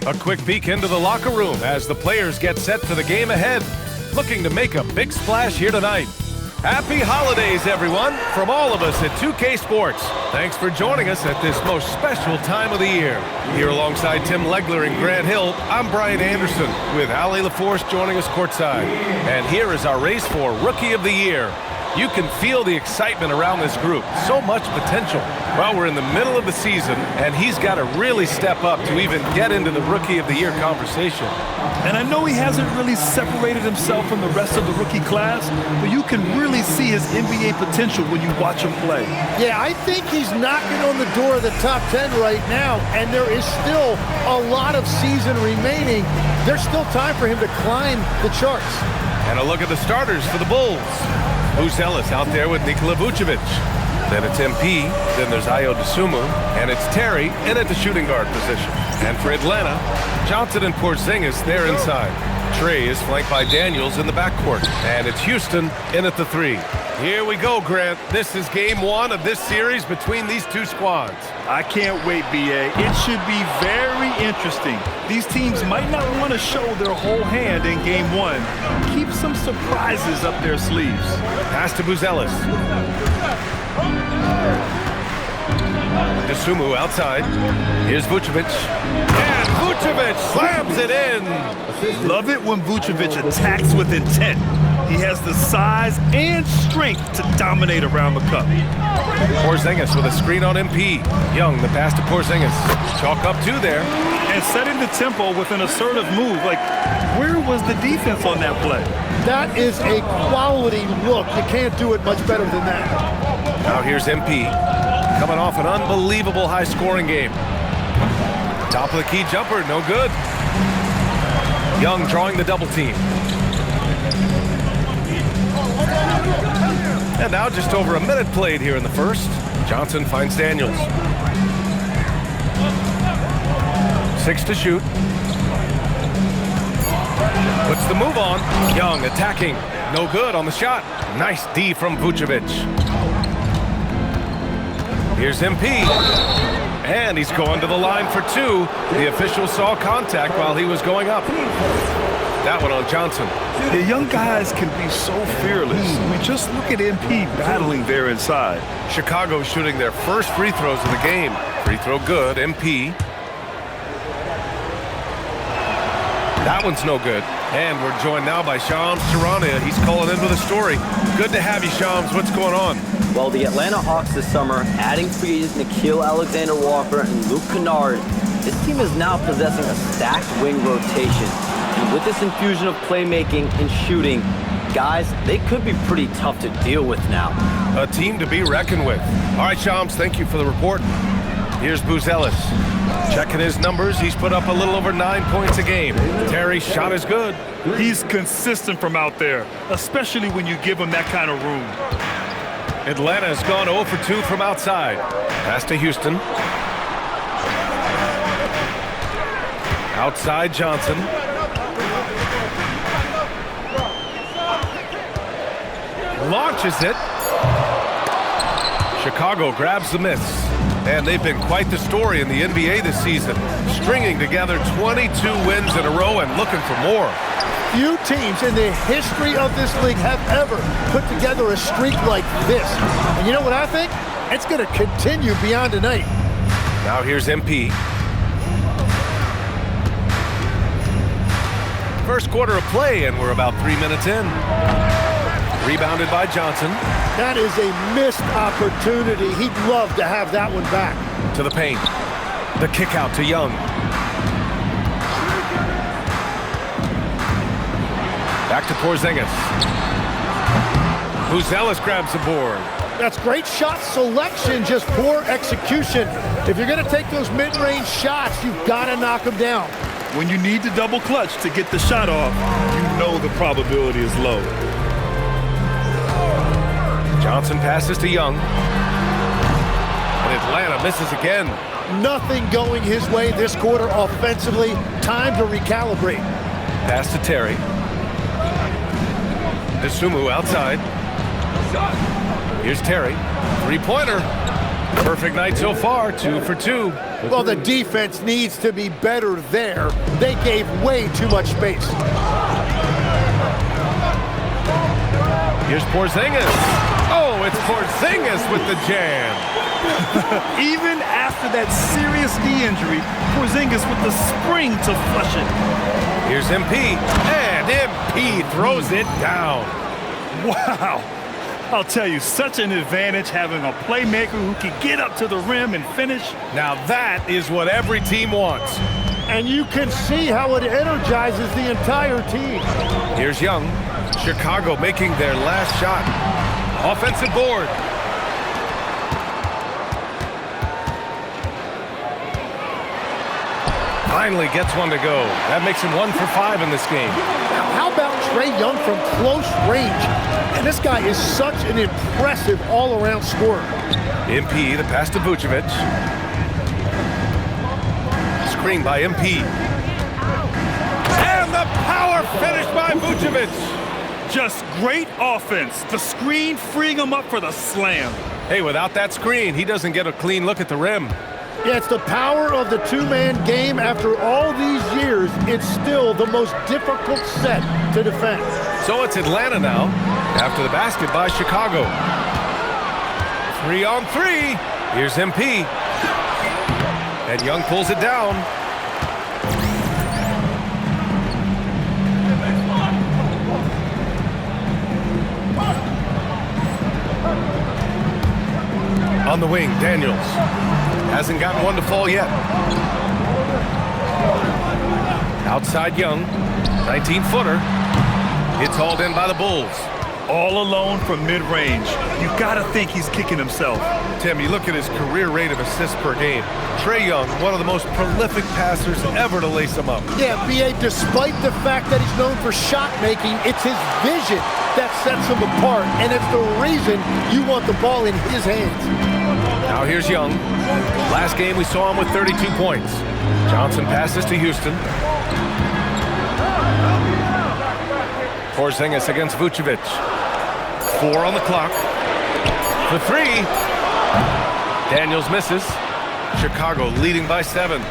A quick peek into the locker room as the players get set for the game ahead, looking to make a big splash here tonight. Happy holidays, everyone, from all of us at 2K Sports. Thanks for joining us at this most special time of the year. Here alongside Tim Legler and Grant Hill, I'm Brian Anderson with Ali LaForce joining us courtside. And here is our race for Rookie of the Year. You can feel the excitement around this group. So much potential. Well, we're in the middle of the season, and he's got to really step up to even get into the Rookie of the Year conversation. And I know he hasn't really separated himself from the rest of the rookie class, but you can really see his NBA potential when you watch him play. Yeah, I think he's knocking on the door of the top 10 right now, and there is still a lot of season remaining. There's still time for him to climb the charts. And a look at the starters for the Bulls. Buzelis out there with Nikola Vucevic. Then it's MP, then there's Ayo Dosunmu, and it's Terry in at the shooting guard position. And for Atlanta, Johnson and Porzingis, they're inside. Trey is flanked by Daniels in the backcourt, and it's Houston in at the 3. Here we go, Grant. This is game 1 of this series between these two squads. I can't wait, B.A. It should be very interesting. These teams might not want to show their whole hand in game 1. Keep some surprises up their sleeves. Pass to Buzelis. Dosunmu outside. Here's Vucevic. And Vucevic slams it in. Love it when Vucevic attacks with intent. He has the size and strength to dominate around the cup. Porzingis with a screen on MP. Young, the pass to Porzingis. Chalk up 2 there. And setting the tempo with an assertive move. Like, where was the defense on that play? That is a quality look. You can't do it much better than that. Now here's MP. Coming off an unbelievable high-scoring game. Top of the key jumper, no good. Young drawing the double team. And now just over a minute played here in the first. Johnson finds Daniels. 6 to shoot. Puts the move on. Young attacking. No good on the shot. Nice D from Vucevic. Here's MP. And he's going to the line for 2. The official saw contact while he was going up. That one on Johnson. The young guys can be so fearless. We just look at MP battling there inside. Chicago shooting their first free throws of the game. Free throw good, MP. That one's no good. And we're joined now by Shams Charania. He's calling in with a story. Good to have you, Shams. What's going on? Well, the Atlanta Hawks this summer, adding free agents Nickeil Alexander-Walker and Luke Kennard, this team is now possessing a stacked wing rotation. And with this infusion of playmaking and shooting, guys, they could be pretty tough to deal with now. A team to be reckoned with. All right, Shams, thank you for the report. Here's Buzelis. Checking his numbers, he's put up a little over 9 points a game. Terry's shot is good. He's consistent from out there, especially when you give him that kind of room. Atlanta's gone 0 for 2 from outside. Pass to Houston. Outside Johnson. Launches it. Chicago grabs the miss. And they've been quite the story in the NBA this season, stringing together 22 wins in a row and looking for more. Few teams in the history of this league have ever put together a streak like this. And you know what I think? It's going to continue beyond tonight. Now here's MP. First quarter of play, and we're about 3 minutes in. Rebounded by Johnson. That is a missed opportunity. He'd love to have that one back. To the paint. The kick out to Young. Back to Porzingis. Buzelis grabs the board. That's great shot selection, just poor execution. If you're going to take those mid-range shots, you've got to knock them down. When you need to double clutch to get the shot off, you know the probability is low. Johnson passes to Young. And Atlanta misses again. Nothing going his way this quarter offensively. Time to recalibrate. Pass to Terry. Dosunmu outside. Here's Terry. Three-pointer. Perfect night so far, 2 for 2. Well, the defense needs to be better there. They gave way too much space. Here's Porzingis. Oh, it's Porzingis with the jam. Even after that serious knee injury, Porzingis with the spring to flush it. Here's MP, and MP throws it down. Wow. I'll tell you, such an advantage having a playmaker who can get up to the rim and finish. Now that is what every team wants. And you can see how it energizes the entire team. Here's Young. Chicago making their last shot. Offensive board. Finally gets one to go. That makes him 1 for 5 in this game. Now, how about Trae Young from close range? And this guy is such an impressive all-around scorer. MP, the pass to Vucevic. Screen by MP. And the power finish by Vucevic. Just great offense. The screen freeing him up for the slam. Hey, without that screen, he doesn't get a clean look at the rim. Yeah, it's the power of the two-man game. After all these years, it's still the most difficult set to defend. So it's Atlanta now, after the basket by Chicago. 3 on 3. Here's MP. And Young pulls it down. On the wing, Daniels. Hasn't gotten one to fall yet. Outside Young, 19-footer. It's hauled in by the Bulls. All alone from mid-range. You gotta think he's kicking himself. Tim, you look at his career rate of assists per game. Trae Young, one of the most prolific passers ever to lace him up. Yeah, B.A., despite the fact that he's known for shot making, it's his vision that sets him apart, and it's the reason you want the ball in his hands. Now here's Young. Last game we saw him with 32 points. Johnson passes to Houston. Porzingis against Vucevic. 4 on the clock. The 3. Daniels misses. Chicago leading by 7.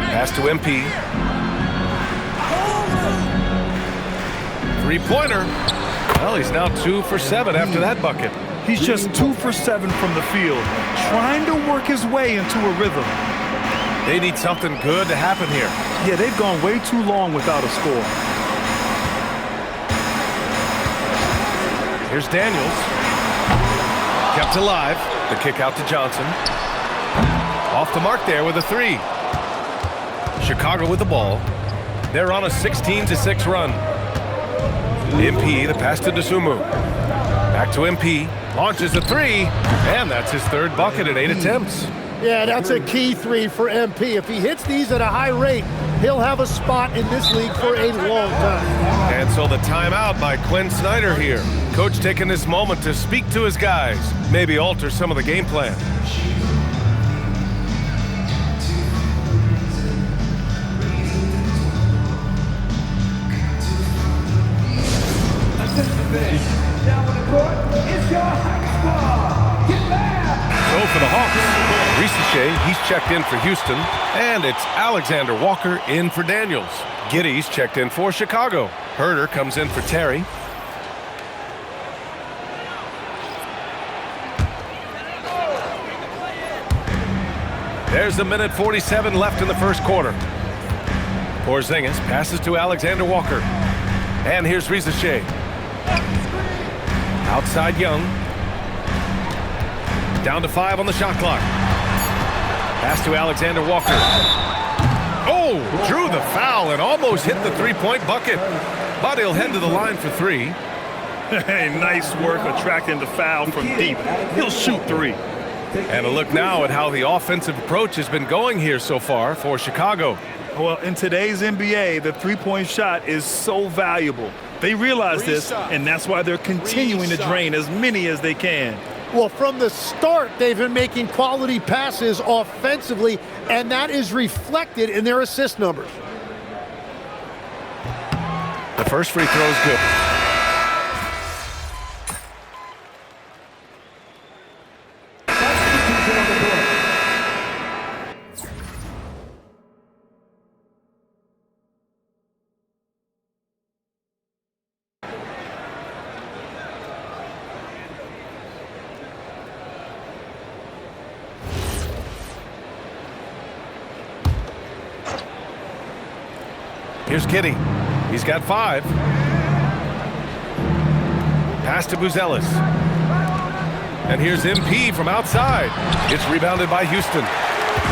Pass to MP. 3-pointer. Well, he's now 2 for 7 after that bucket. He's just 2 for 7 from the field, trying to work his way into a rhythm. They need something good to happen here. Yeah, they've gone way too long without a score. Here's Daniels. Kept alive. The kick out to Johnson. Off the mark there with a 3. Chicago with the ball. They're on a 16-6 run. MP, the pass to Dosunmu. Back to MP. Launches a 3. And that's his 3rd bucket at 8 attempts. Yeah, that's a key 3 for MP. If he hits these at a high rate, he'll have a spot in this league for a long time. And so the timeout by Quinn Snyder here. Coach taking this moment to speak to his guys, maybe alter some of the game plan. So for the Hawks, Risache, he's checked in for Houston, and it's Alexander Walker in for Daniels. Giddey's checked in for Chicago. Herder comes in for Terry. There's a minute 47 left in the first quarter. Porzingis passes to Alexander Walker. And here's Risache. Outside Young. Down to 5 on the shot clock. Pass to Alexander Walker. Oh, drew the foul and almost hit the 3-point bucket. But he'll head to the line for 3. Hey, nice work attracting the foul from deep. He'll shoot 3. And a look now at how the offensive approach has been going here so far for Chicago. Well, in today's NBA, the three-point shot is so valuable. They realize this, and that's why they're continuing to drain as many as they can. Well, from the start, they've been making quality passes offensively, and that is reflected in their assist numbers. The first free throw is good. Here's Giddey. He's got 5. Pass to Buzelis. And here's MP from outside. It's rebounded by Houston.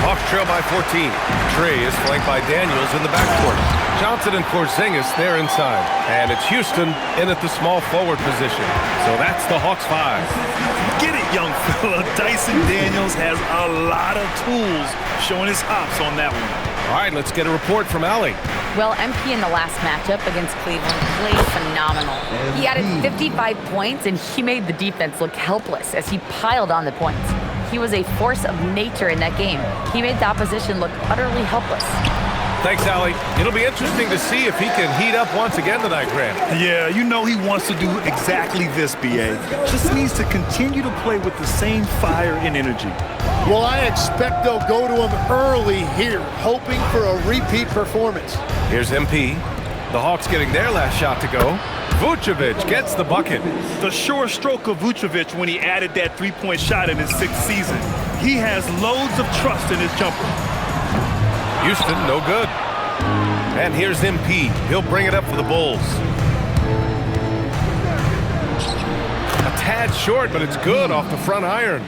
Hawks trail by 14. Trey is flanked by Daniels in the backcourt. Johnson and Porzingis there inside. And it's Houston in at the small forward position. So that's the Hawks 5. Get it, young fella. Dyson Daniels has a lot of tools, showing his hops on that one. All right, let's get a report from Allie. Well, MP in the last matchup against Cleveland played phenomenal. He added 55 points, and he made the defense look helpless as he piled on the points. He was a force of nature in that game. He made the opposition look utterly helpless. Thanks, Allie. It'll be interesting to see if he can heat up once again tonight, Graham. Yeah, you know he wants to do exactly this, B.A. Just needs to continue to play with the same fire and energy. Well, I expect they'll go to him early here, hoping for a repeat performance. Here's MP. The Hawks getting their last shot to go. Vucevic gets the bucket. The sure stroke of Vucevic when he added that three-point shot in his 6th season. He has loads of trust in his jumper. Houston, no good. And here's MP. He'll bring it up for the Bulls. A tad short, but it's good off the front iron.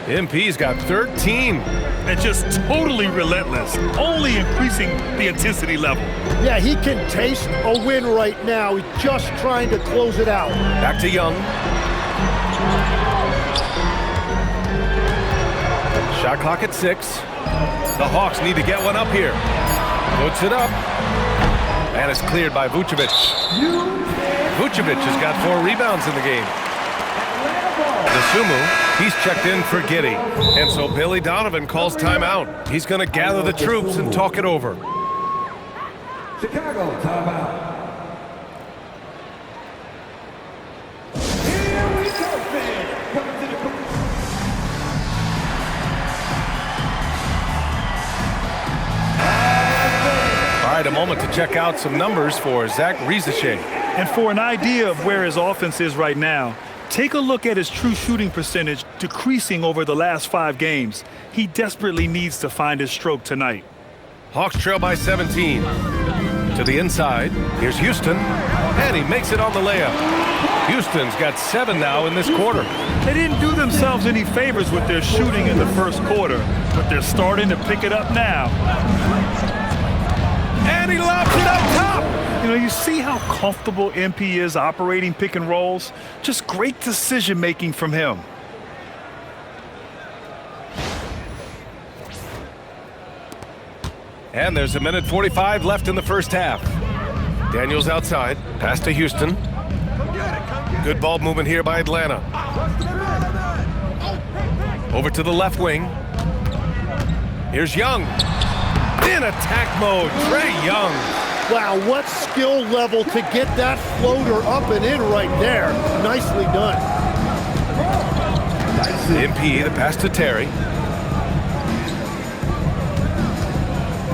MP's got 13. And just totally relentless, only increasing the intensity level. Yeah, he can taste a win right now. He's just trying to close it out. Back to Young. Shot clock at 6. The Hawks need to get one up here. Puts it up. And it's cleared by Vucevic. Vucevic has got 4 rebounds in the game. Dosunmu, he's checked in for Giddey. And so Billy Donovan calls timeout. He's going to gather the troops and talk it over. Chicago, timeout. Here we go, fans. Coming to the court. All right, a moment to check out some numbers for Zach Rizachet. And for an idea of where his offense is right now, take a look at his true shooting percentage decreasing over the last 5 games. He desperately needs to find his stroke tonight. Hawks trail by 17. To the inside, here's Houston, and he makes it on the layup. Houston's got 7 now in this quarter. They didn't do themselves any favors with their shooting in the first quarter, but they're starting to pick it up now. And he lobs it up top! You know, you see how comfortable MP is operating pick and rolls? Just great decision-making from him. And there's 1:45 left in the first half. Daniels outside, pass to Houston. Good ball movement here by Atlanta. Over to the left wing. Here's Young. In attack mode, Trey Young. Wow, what skill level to get that floater up and in right there. Nicely done. MP, the pass to Terry.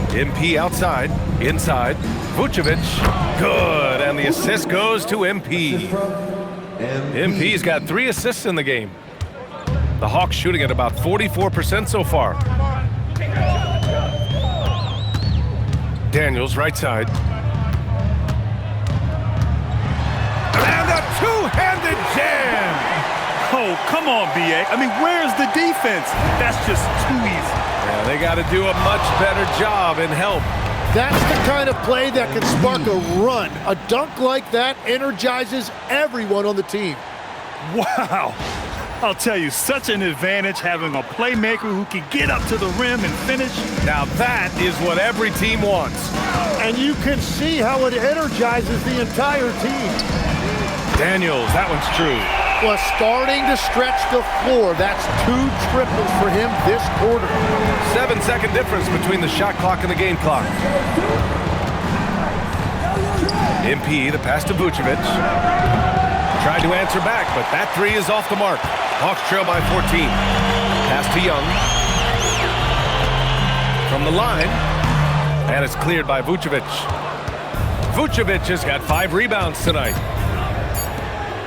MP outside, inside. Vucevic, good, and the assist goes to MP. MP's got 3 assists in the game. The Hawks shooting at about 44% so far. Daniels, right side. And a two-handed jam! Oh, come on, B.A. I mean, where's the defense? That's just too easy. Yeah, they got to do a much better job in help. That's the kind of play that can spark a run. A dunk like that energizes everyone on the team. Wow. I'll tell you, such an advantage having a playmaker who can get up to the rim and finish. Now that is what every team wants. And you can see how it energizes the entire team. Daniels, that one's true. Well, starting to stretch the floor. That's 2 triples for him this quarter. 7-second difference between the shot clock and the game clock. MP, the pass to Vucevic. Tried to answer back, but that 3 is off the mark. Hawks trail by 14. Pass to Young. From the line. And it's cleared by Vucevic. Vucevic has got 5 rebounds tonight.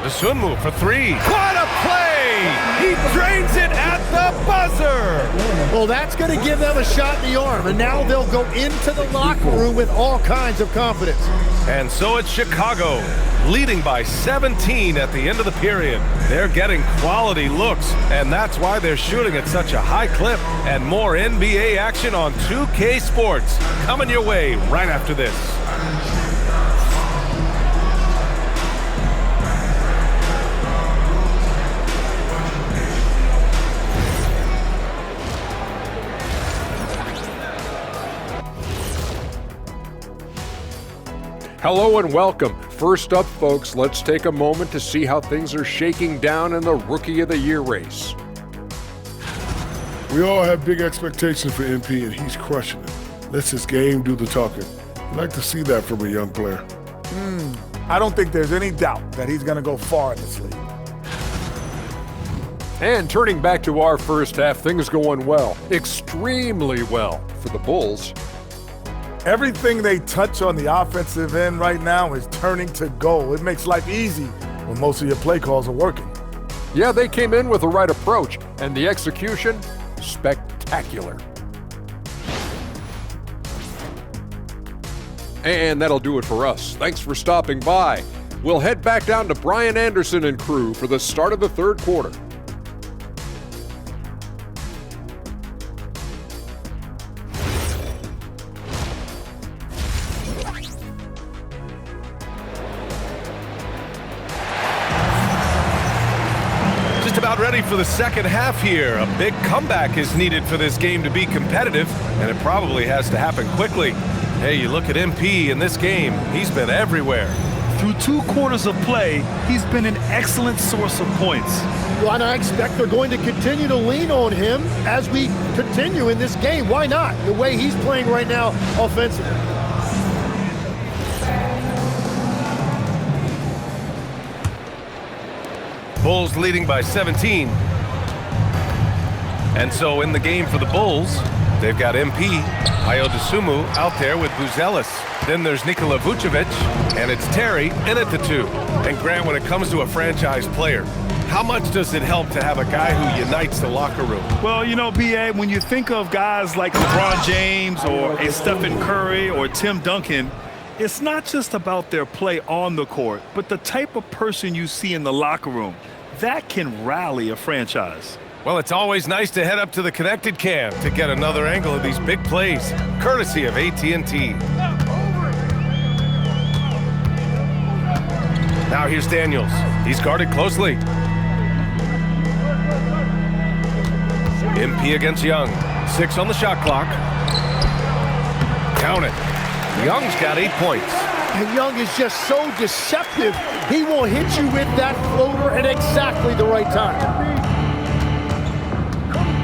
Dosunmu for 3. What a play! He drains it at the buzzer. Well, that's going to give them a shot in the arm, and now they'll go into the locker room with all kinds of confidence. And so it's Chicago, leading by 17 at the end of the period. They're getting quality looks, and that's why they're shooting at such a high clip. And more NBA action on 2K Sports coming your way right after this. Hello and welcome. First up, folks, let's take a moment to see how things are shaking down in the Rookie of the Year race. We all have big expectations for MP, and he's crushing it. Lets his game do the talking. I'd like to see that from a young player. I don't think there's any doubt that he's going to go far in this league. And turning back to our first half, things going well, extremely well for the Bulls. Everything they touch on the offensive end right now is turning to goal. It makes life easy when most of your play calls are working. Yeah, they came in with the right approach, and the execution, spectacular. And that'll do it for us. Thanks for stopping by. We'll head back down to Brian Anderson and crew for the start of the third quarter. About ready for the second half here. A big comeback is needed for this game to be competitive, and it probably has to happen quickly. Hey, you look at MP in this game, he's been everywhere. Through 2 quarters of play, he's been an excellent source of points. Well, and I expect they're going to continue to lean on him as we continue in this game. Why not? The way he's playing right now offensively. Bulls leading by 17. And so in the game for the Bulls, they've got MP, Ayo Dosunmu out there with Buzelis. Then there's Nikola Vucevic, and it's Terry in at the 2. And Grant, when it comes to a franchise player, how much does it help to have a guy who unites the locker room? Well, you know, B.A., when you think of guys like LeBron James or a Stephen Curry or Tim Duncan, it's not just about their play on the court, but the type of person you see in the locker room. That can rally a franchise. Well, it's always nice to head up to the connected cam to get another angle of these big plays, courtesy of AT&T. Now here's Daniels. He's guarded closely. MP against Young. 6 on the shot clock. Count it. Young's got 8 points. And Young is just so deceptive. He will hit you with that floater at exactly the right time.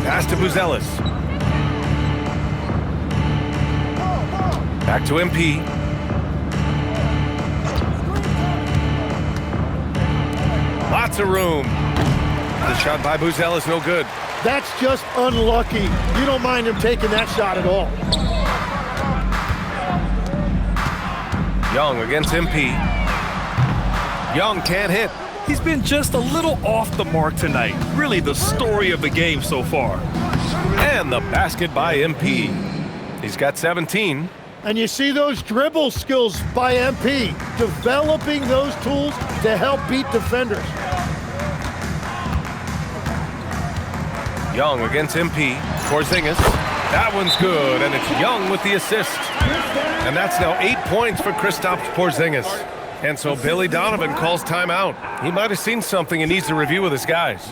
Pass to Buzelis. Back to MP. Lots of room. The shot by Buzelis, no good. That's just unlucky. You don't mind him taking that shot at all. Young against MP. Young can't hit. He's been just a little off the mark tonight. Really the story of the game so far. And the basket by MP. He's got 17. And you see those dribble skills by MP, developing those tools to help beat defenders. Young against MP. Porzingis. That one's good, and it's Young with the assist. And that's now 8 points for Kristaps Porzingis. And so Billy Donovan calls timeout. He might have seen something and needs to review with his guys.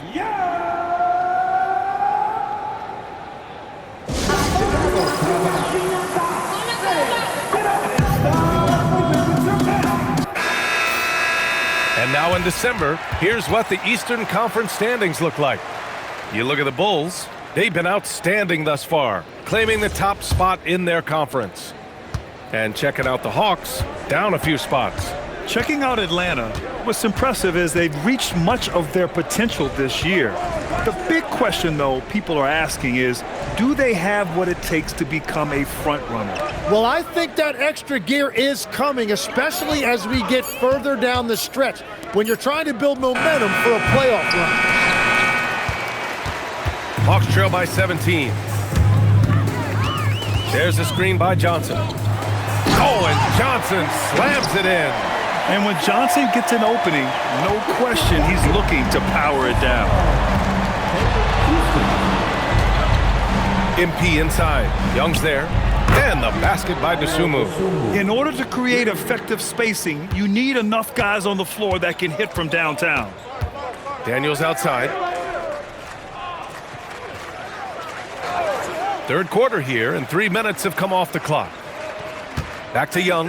And now in December, here's what the Eastern Conference standings look like. You look at the Bulls. They've been outstanding thus far, claiming the top spot in their conference. And checking out the Hawks, down a few spots. Checking out Atlanta, what's impressive is they've reached much of their potential this year. The big question, though, people are asking is, do they have what it takes to become a front runner? Well, I think that extra gear is coming, especially as we get further down the stretch, when you're trying to build momentum for a playoff run. Hawks trail by 17. There's a screen by Johnson. Oh, and Johnson slams it in. And when Johnson gets an opening, no question he's looking to power it down. MP inside. Young's there. And the basket by Dosunmu. In order to create effective spacing, you need enough guys on the floor that can hit from downtown. Daniels outside. Third quarter here, and 3 minutes have come off the clock. Back to Young.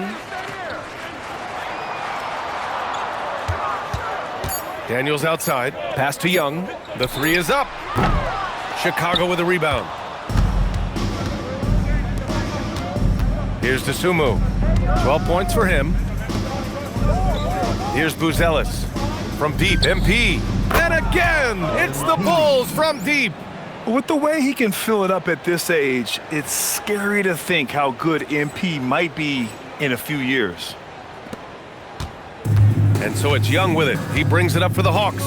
Daniels outside. Pass to Young. The three is up. Chicago with a rebound. Here's Dosunmu. 12 points for him. Here's Buzelis. From deep, MP. And again, it's the Bulls from deep. With the way he can fill it up at this age, it's scary to think how good MP might be in a few years. And so it's Young with it. He brings it up for the Hawks.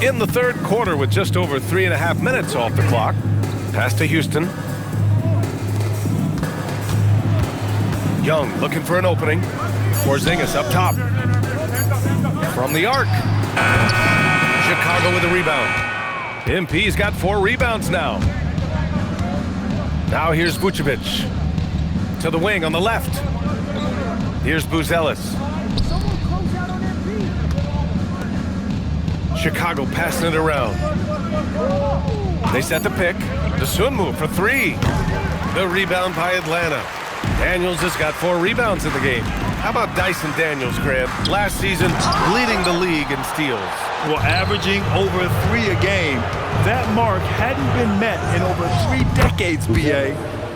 In the third quarter with just over 3.5 minutes off the clock. Pass to Houston. Young looking for an opening. Porzingis up top. From the arc. Chicago with a rebound. MP's got 4 rebounds now. Now here's Vucevic. To the wing on the left. Here's Buzelis. Chicago passing it around. They set the pick. Dosunmu for 3. The rebound by Atlanta. Daniels has got 4 rebounds in the game. How about Dyson Daniels, Graham? Last season, leading the league in steals. Well, averaging over 3 a game. That mark hadn't been met in over 3 decades, BA.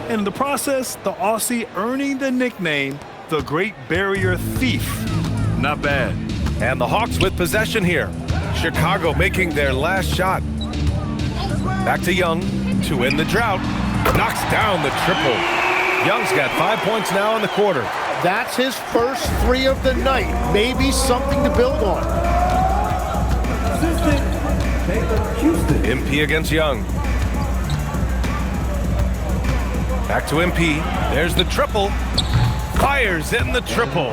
And in the process, the Aussie earning the nickname, the Great Barrier Thief. Not bad. And the Hawks with possession here. Chicago making their last shot. Back to Young to end the drought. Knocks down the triple. Young's got 5 points now in the quarter. That's his first 3 of the night. Maybe something to build on. MP against Young. Back to MP. There's the triple. Fires in the triple.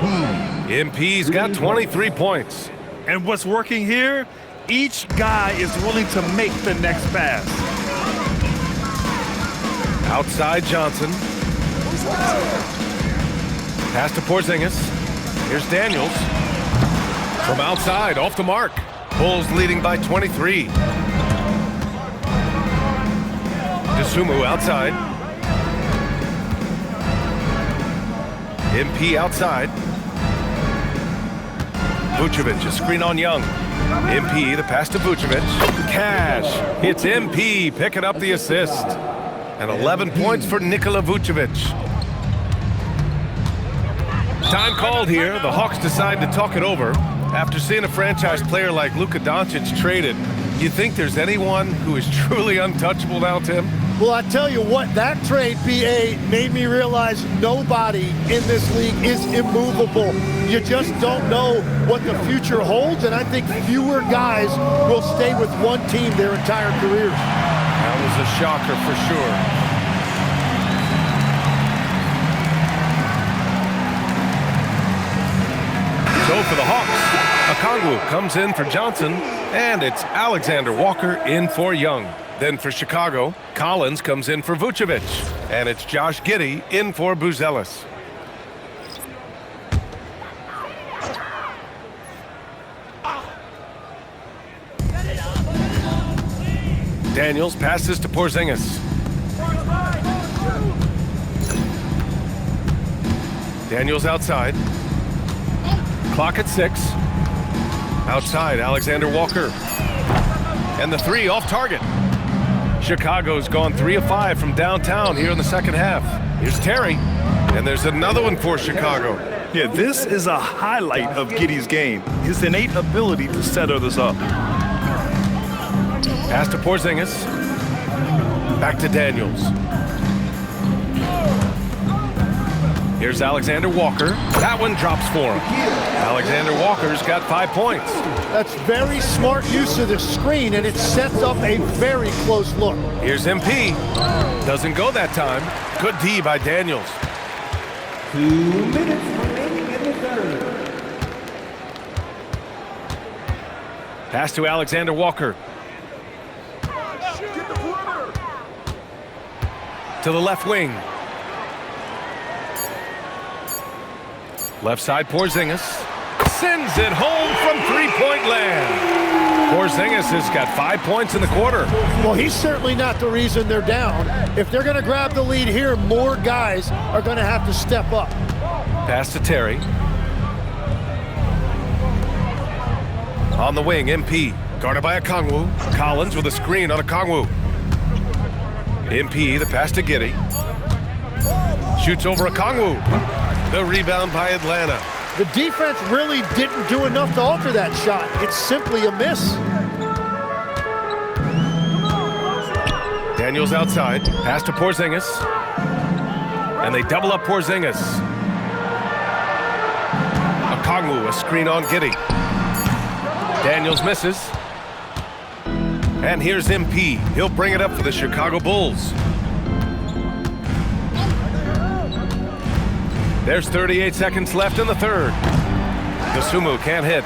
MP's got 23 points. And what's working here? Each guy is willing to make the next pass. Outside Johnson. Pass to Porzingis. Here's Daniels. From outside, off the mark. Bulls leading by 23. Dosunmu outside. MP outside. Vucevic, a screen on Young. MP, the pass to Vucevic. Cash. It's MP picking up the assist. And 11 points for Nikola Vucevic. Time called here. The Hawks decide to talk it over. After seeing a franchise player like Luka Doncic traded, you think there's anyone who is truly untouchable now, Tim? Well, I tell you what, that trade, BA, made me realize nobody in this league is immovable. You just don't know what the future holds, and I think fewer guys will stay with one team their entire careers. That was a shocker for sure. So for the Hawks, Okongwu comes in for Johnson, and it's Alexander Walker in for Young. Then for Chicago, Collins comes in for Vucevic, and it's Josh Giddey in for Buzelis. Daniels passes to Porzingis. Daniels outside. Clock at 6. Outside, Alexander Walker. And the 3 off target. Chicago's gone 3 of 5 from downtown here in the second half. Here's Terry. And there's another one for Chicago. Yeah, this is a highlight of Giddey's game. His innate ability to set others up. Pass to Porzingis. Back to Daniels. Here's Alexander Walker. That one drops for him. Alexander Walker's got 5 points. That's very smart use of the screen, and it sets up a very close look. Here's MP. Doesn't go that time. Good D by Daniels. 2 minutes remaining in the third. Pass to Alexander Walker. To the left wing. Left side, Porzingis. Sends it home from three-point land. Porzingis has got 5 points in the quarter. Well, he's certainly not the reason they're down. If they're going to grab the lead here, more guys are going to have to step up. Pass to Terry. On the wing, MP. Guarded by Okongwu. Collins with a screen on Okongwu. MP, the pass to Giddey. Shoots over Okongwu. The rebound by Atlanta. The defense really didn't do enough to alter that shot. It's simply a miss. Daniels outside. Pass to Porzingis. And they double up Porzingis. Okongwu, a screen on Giddey. Daniels misses. And here's MP. He'll bring it up for the Chicago Bulls. There's 38 seconds left in the third. Dosunmu can't hit.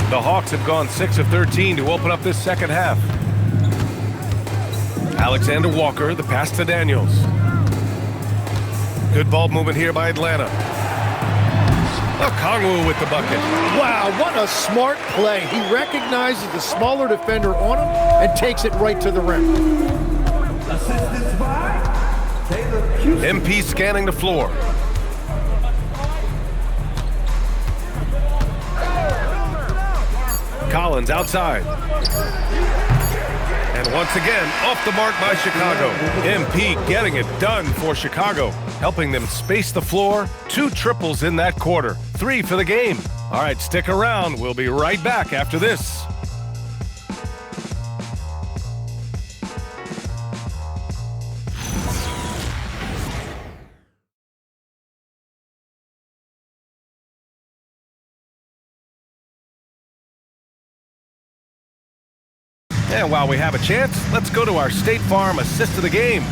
The Hawks have gone 6 of 13 to open up this second half. Alexander Walker, the pass to Daniels. Good ball movement here by Atlanta. Okongwu with the bucket. Wow, what a smart play. He recognizes the smaller defender on him and takes it right to the rim. Assistance by Taylor Houston. MP scanning the floor. Collins outside. And once again, off the mark by Chicago. MP getting it done for Chicago, helping them space the floor. 2 triples in that quarter. 3 for the game. All right, stick around. We'll be right back after this. And while we have a chance, let's go to our State Farm assist of the game.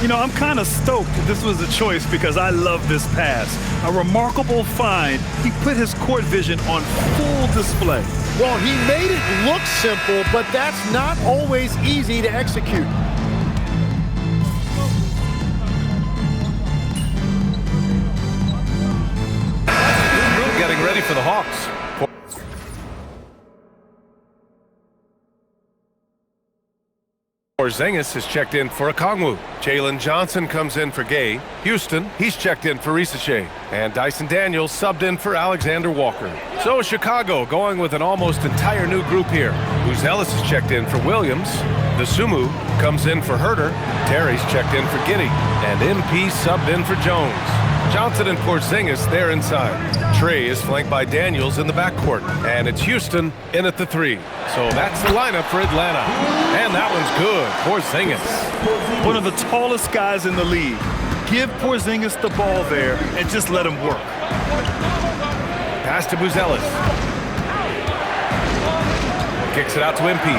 You know, I'm kind of stoked this was a choice because I love this pass. A remarkable find. He put his court vision on full display. Well, he made it look simple, but that's not always easy to execute. Getting ready for the Hawks. Porzingis is checked in for Okongwu. Jalen Johnson comes in for Gay. Houston, he's checked in for Risache. And Dyson Daniels subbed in for Alexander Walker. So Chicago going with an almost entire new group here. Ellis is checked in for Williams. Dosunmu comes in for Herter. Terry's checked in for Giddey. And MP subbed in for Jones. Johnson and Porzingis, they're inside. Trey is flanked by Daniels in the backcourt. And it's Houston in at the 3. So that's the lineup for Atlanta. And that one's good. Porzingis. One of the tallest guys in the league. Give Porzingis the ball there and just let him work. Pass to Buzelis. Kicks it out to MP.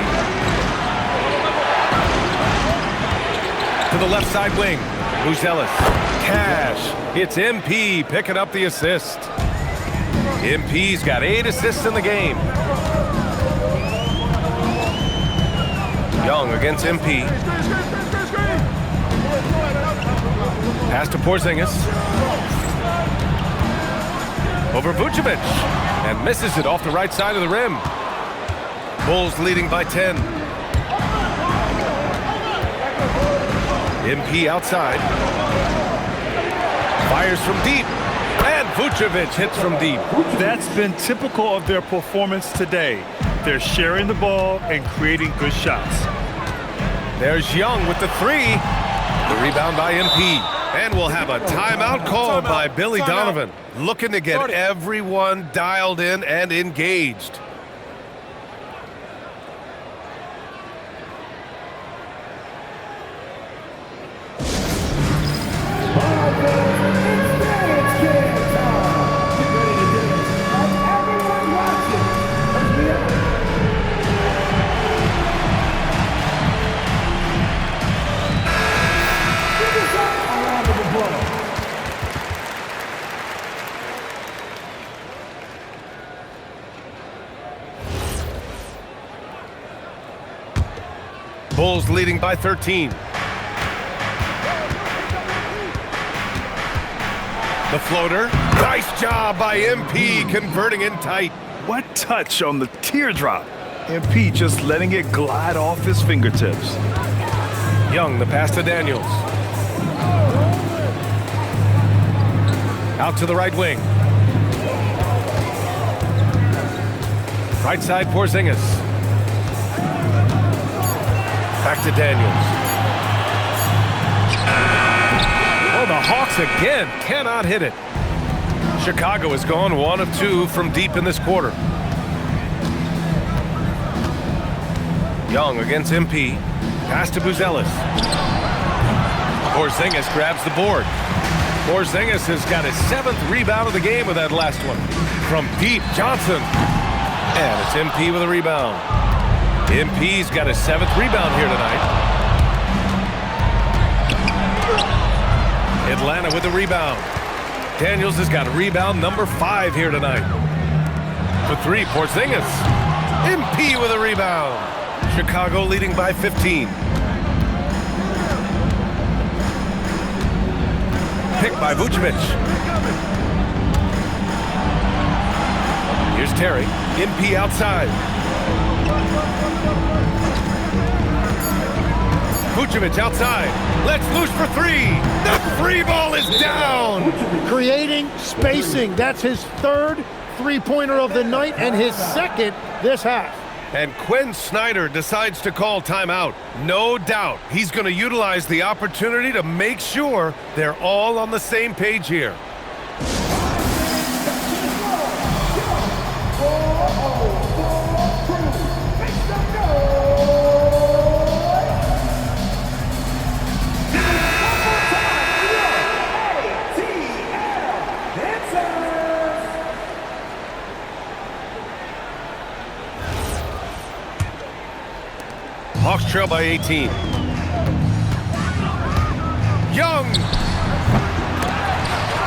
To the left side wing. Buzelis. Cash. It's MP picking up the assist. MP's got 8 assists in the game. Young against MP. Pass to Porzingis. Over Vucevic. And misses it off the right side of the rim. Bulls leading by 10. MP outside. Fires from deep. And Vucevic hits from deep. That's been typical of their performance today. They're sharing the ball and creating good shots. There's Young with the 3. The rebound by MP. And we'll have a timeout called by Billy Donovan. Looking to get everyone dialed in and engaged. Bulls leading by 13. The floater. Nice job by MP converting in tight. What touch on the teardrop. MP just letting it glide off his fingertips. Young, the pass to Daniels. Out to the right wing. Right side, Porzingis. Back to Daniels. Oh, the Hawks again cannot hit it. Chicago has gone 1 of 2 from deep in this quarter. Young against MP. Pass to Buzelis. Porzingis grabs the board. Porzingis has got his 7th rebound of the game with that last one. From deep, Johnson. And it's MP with a rebound. MP's got his 7th rebound here tonight. Atlanta with the rebound. Daniels has got rebound number 5 here tonight. For 3, Porzingis. MP with a rebound. Chicago leading by 15. Pick by Vucevic. Here's Terry. MP outside. Vucevic outside. Let's loose for 3. The free ball is down. Creating spacing. That's his 3rd three-pointer of the night and his 2nd this half. And Quinn Snyder decides to call timeout. No doubt he's going to utilize the opportunity to make sure they're all on the same page here. Hawks trail by 18. Young!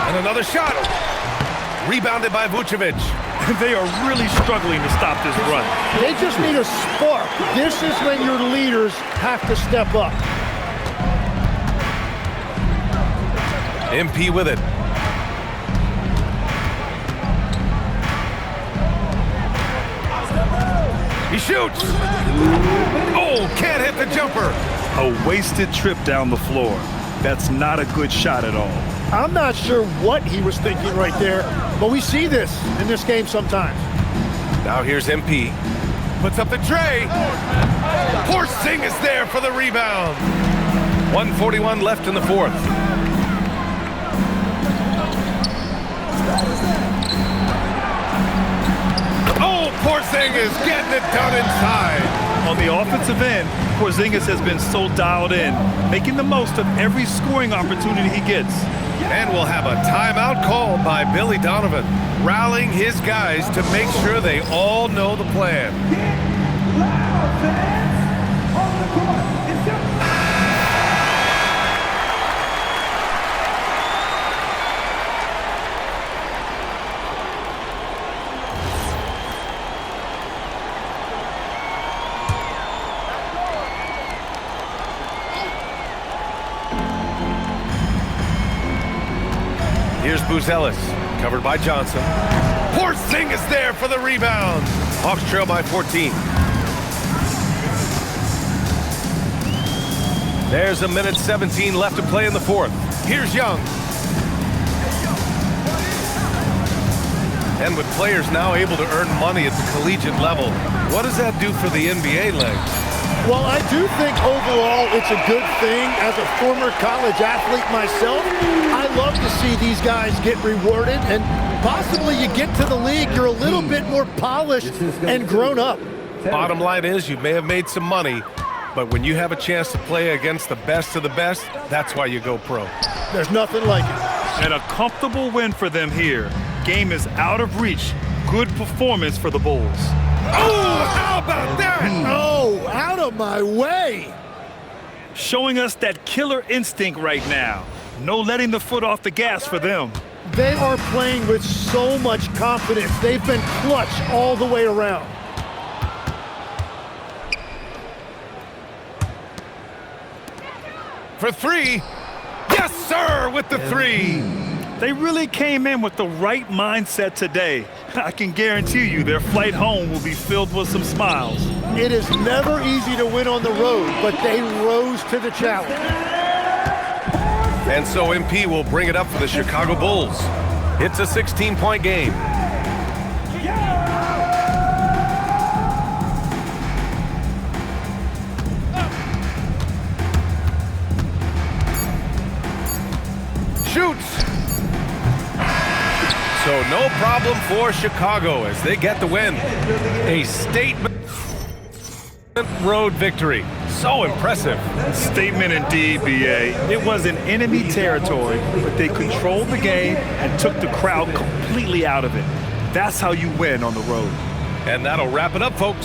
And another shot. Rebounded by Vucevic. They are really struggling to stop this run. They just need a spark. This is when your leaders have to step up. MP with it. He shoots! Oh, can't hit the jumper! A wasted trip down the floor. That's not a good shot at all. I'm not sure what he was thinking right there, but we see this in this game sometimes. Now here's MP. Puts up the tray. Porzingis there for the rebound. 1:41 left in the 4th. Oh, Porzingis getting it done inside. On the offensive end, Porzingis has been so dialed in, making the most of every scoring opportunity he gets. And we'll have a timeout called by Billy Donovan, rallying his guys to make sure they all know the plan. Here's Buzelis, covered by Johnson. Porzingis there for the rebound. Hawks trail by 14. There's 1:17 left to play in the 4th. Here's Young. And with players now able to earn money at the collegiate level, what does that do for the NBA legs? Well, I do think overall it's a good thing. As a former college athlete myself, I love to see these guys get rewarded, and possibly you get to the league, you're a little bit more polished and grown up. Bottom line is you may have made some money, but when you have a chance to play against the best of the best, that's why you go pro. There's nothing like it. And a comfortable win for them here. Game is out of reach. Good performance for the Bulls. Oh, how about that? Oh, out of my way. Showing us that killer instinct right now. No letting the foot off the gas for them. They are playing with so much confidence. They've been clutch all the way around. for three. Yes, sir, with the three. They really came in with the right mindset today. I can guarantee you their flight home will be filled with some smiles. It is never easy to win on the road, but they rose to the challenge. And so MP will bring it up for the Chicago Bulls. It's a 16-point game. Shoots. So no problem for Chicago as they get the win. A statement road victory. So impressive. Statement indeed, BA. It was in enemy territory, but they controlled the game and took the crowd completely out of it. That's how you win on the road. And that'll wrap it up, folks.